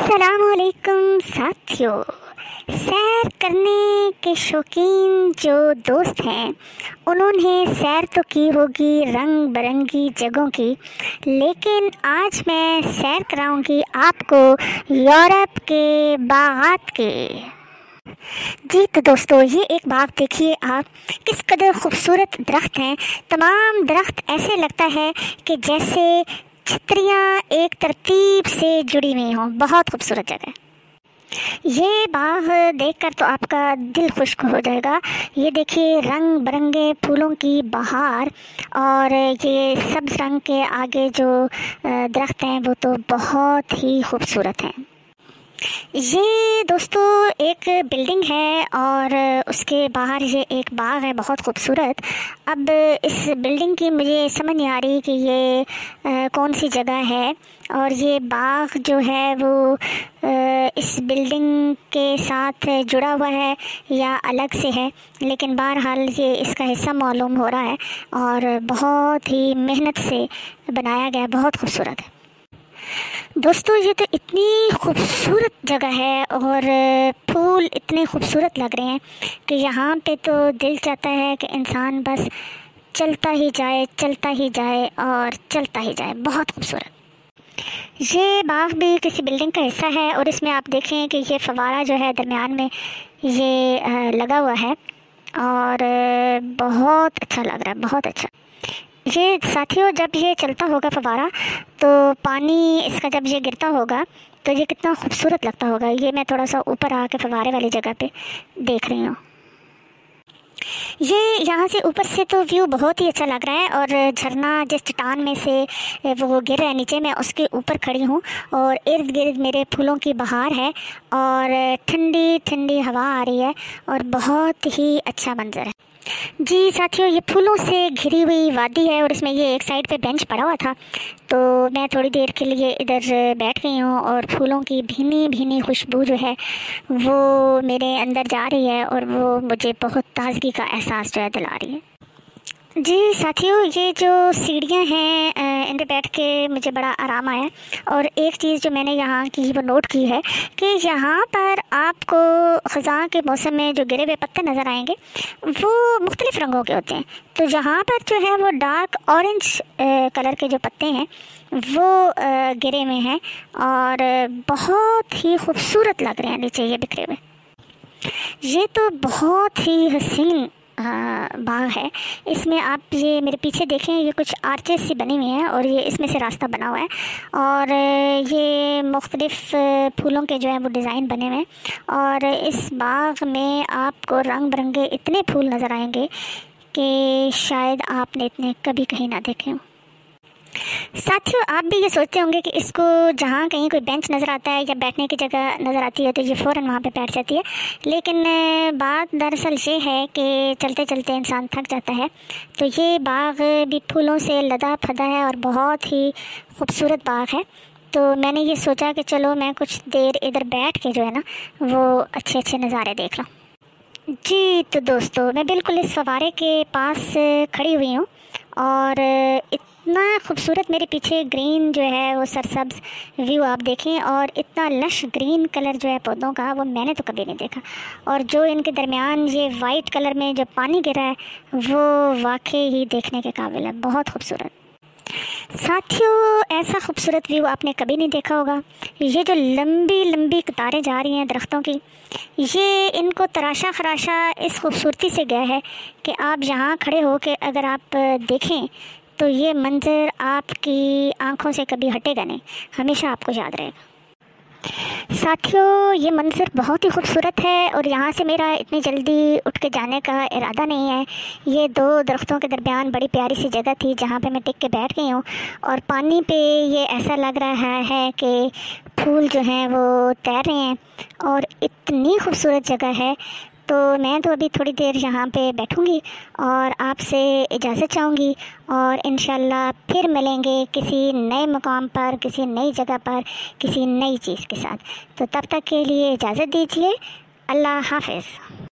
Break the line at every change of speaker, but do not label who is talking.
अस्सलामुअलैकुम साथियों। सैर करने के शौकीन जो दोस्त हैं उन्होंने सैर तो की होगी रंग बिरंगी जगहों की, लेकिन आज मैं सैर कराऊंगी आपको यूरोप के बागात के। जी तो दोस्तों, ये एक बाग देखिए आप, किस कदर खूबसूरत दरख्त हैं। तमाम दरख्त ऐसे लगता है कि जैसे छतरियाँ एक तरतीब से जुड़ी हुई हों। बहुत खूबसूरत जगह। ये बाग देखकर तो आपका दिल खुश हो जाएगा। ये देखिए रंग बिरंगे फूलों की बहार, और ये सब्ज़ रंग के आगे जो दरख्त हैं वो तो बहुत ही खूबसूरत हैं। ये दोस्तों एक बिल्डिंग है और उसके बाहर ये एक बाग है बहुत खूबसूरत। अब इस बिल्डिंग की मुझे समझ नहीं आ रही कि ये कौन सी जगह है, और ये बाग जो है वो इस बिल्डिंग के साथ जुड़ा हुआ है या अलग से है, लेकिन बहरहाल ये इसका हिस्सा मालूम हो रहा है और बहुत ही मेहनत से बनाया गया, बहुत खूबसूरत है। दोस्तों ये तो इतनी खूबसूरत जगह है और फूल इतने खूबसूरत लग रहे हैं कि यहाँ पे तो दिल चाहता है कि इंसान बस चलता ही जाए, चलता ही जाए और चलता ही जाए। बहुत खूबसूरत। ये बाग भी किसी बिल्डिंग का हिस्सा है और इसमें आप देखें कि ये फवारा जो है दरमियान में ये लगा हुआ है और बहुत अच्छा लग रहा है, बहुत अच्छा। ये साथियों जब ये चलता होगा फवारा तो पानी इसका जब ये गिरता होगा तो ये कितना खूबसूरत लगता होगा। ये मैं थोड़ा सा ऊपर आके फवारे वाली जगह पे देख रही हूँ। ये यहाँ से ऊपर से तो व्यू बहुत ही अच्छा लग रहा है और झरना जिस चट्टान में से वो गिर रहा है नीचे, मैं उसके ऊपर खड़ी हूँ और इर्द गिर्द मेरे फूलों की बहार है और ठंडी ठंडी हवा आ रही है और बहुत ही अच्छा मंजर है। जी साथियों, ये फूलों से घिरी हुई वादी है और इसमें ये एक साइड पे बेंच पड़ा हुआ था, तो मैं थोड़ी देर के लिए इधर बैठ गई हूँ और फूलों की भीनी भीनी खुशबू जो है वो मेरे अंदर जा रही है और वो मुझे बहुत ताज़गी का एहसास जो है दिला रही है। जी साथियों, ये जो सीढ़ियाँ हैं इन पे बैठ के मुझे बड़ा आराम आया, और एक चीज़ जो मैंने यहाँ की वो नोट की है कि यहाँ पर आपको ख़ज़ां के मौसम में जो गिरे हुए पत्ते नज़र आएंगे वो मुख्तलिफ़ रंगों के होते हैं। तो यहाँ पर जो है वो डार्क ऑरेंज कलर के जो पत्ते हैं वो गिरे हुए हैं और बहुत ही खूबसूरत लग रहे हैं नीचे ये बिखरे हुए। ये तो बहुत ही हसीन बाग है। इसमें आप ये मेरे पीछे देखें, ये कुछ आर्चेस सी बनी हुई हैं और ये इसमें से रास्ता बना हुआ है और ये मुख्तलिफ़ फूलों के जो है वो डिज़ाइन बने हुए हैं और इस बाग में आपको रंग बिरंगे इतने फूल नज़र आएंगे कि शायद आपने इतने कभी कहीं ना देखे हों। साथियों आप भी ये सोचते होंगे कि इसको जहाँ कहीं कोई बेंच नज़र आता है या बैठने की जगह नज़र आती है तो ये फ़ौरन वहाँ पे बैठ जाती है, लेकिन बात दरअसल ये है कि चलते चलते इंसान थक जाता है। तो ये बाग भी फूलों से लदा फदा है और बहुत ही खूबसूरत बाग है। तो मैंने ये सोचा कि चलो मैं कुछ देर इधर बैठ के जो है ना वो अच्छे अच्छे नज़ारे देख लूँ। जी तो दोस्तों, मैं बिल्कुल इस फव्वारे के पास खड़ी हुई हूँ और इतना खूबसूरत मेरे पीछे ग्रीन जो है वो सरसब्ज़ व्यू आप देखें, और इतना लश ग्रीन कलर जो है पौधों का वो मैंने तो कभी नहीं देखा, और जो इनके दरमियान ये वाइट कलर में जो पानी गिरा है वो वाकई ही देखने के काबिल है, बहुत खूबसूरत। साथियों ऐसा खूबसूरत व्यू आपने कभी नहीं देखा होगा। ये जो लंबी लंबी कतारें जा रही हैं दरख्तों की, ये इनको तराशा खराशा इस खूबसूरती से गया है कि आप यहाँ खड़े हो के अगर आप देखें तो ये मंज़र आपकी आंखों से कभी हटेगा नहीं, हमेशा आपको याद रहेगा। साथियों ये मंज़र बहुत ही खूबसूरत है और यहाँ से मेरा इतनी जल्दी उठ के जाने का इरादा नहीं है। ये दो दरख्तों के दरमियान बड़ी प्यारी सी जगह थी जहाँ पे मैं टिक के बैठ गई हूँ, और पानी पे ये ऐसा लग रहा है कि फूल जो हैं वो तैर रहे हैं और इतनी खूबसूरत जगह है। तो मैं तो अभी थोड़ी देर यहाँ पे बैठूँगी और आपसे इजाज़त चाहूँगी और इंशाल्लाह फिर मिलेंगे किसी नए मुकाम पर, किसी नई जगह पर, किसी नई चीज़ के साथ। तो तब तक के लिए इजाज़त दीजिए। अल्लाह हाफ़िज़।